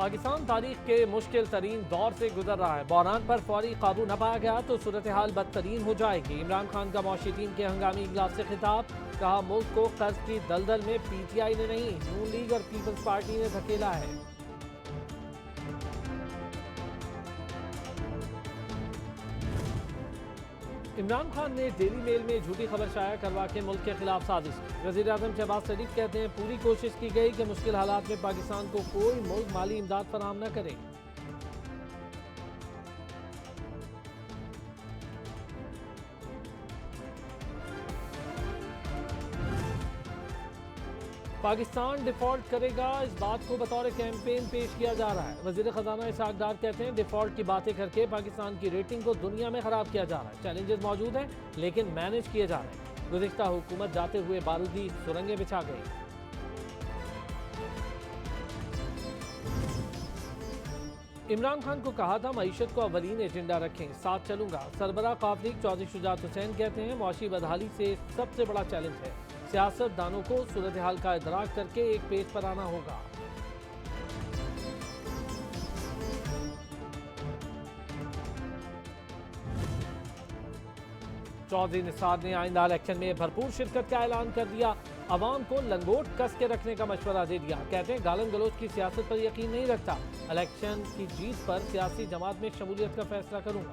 पाकिस्तान तारीख के मुश्किल तरीन दौर से गुजर रहा है। बहरान पर फौरी काबू न पाया गया तो सूरत हाल बदतरीन हो जाएगी। इमरान खान का मौशी टीम के हंगामी इजलास से खिताब, कहा मुल्क को कर्ज की दलदल में पीटीआई ने नहीं, नून लीग और पीपल्स पार्टी ने धकेला है। इमरान खान ने डेली मेल में झूठी खबर शाया करवा के मुल्क के खिलाफ साजिश की। वज़ीर आज़म शहबाज शरीफ कहते हैं पूरी कोशिश की गई कि मुश्किल हालात में पाकिस्तान को कोई मुल्क माली इमदाद फराहम न करे। पाकिस्तान डिफॉल्ट करेगा, इस बात को बतौर कैंपेन पेश किया जा रहा है। वज़ीर ख़जाना इसहाक डार कहते हैं डिफॉल्ट की बातें करके पाकिस्तान की रेटिंग को दुनिया में ख़राब किया जा रहा है। चैलेंजेस मौजूद हैं लेकिन मैनेज किए जा रहे हैं। गुज़िश्ता हुकूमत जाते हुए बारूदी सुरंगें बिछा गई। इमरान खान को कहा था मईशत को अवलीन एजेंडा रखें, साथ चलूंगा। सरबराह काफ लीग चौधरी शुजात हुसैन कहते हैं मुआशी बदहाली से सबसे बड़ा चैलेंज है, सियासतदानों को सूरत हाल का इदराक करके एक पेज पर आना होगा। चौधरी निसार ने आइंदा इलेक्शन में भरपूर शिरकत का ऐलान कर दिया। अवाम को लंगोट कस के रखने का मशवरा दे दिया। कहते हैं गालन गलोच की सियासत पर यकीन नहीं रखता, इलेक्शन की जीत पर सियासी जमात में शमूलियत का फैसला करूंगा।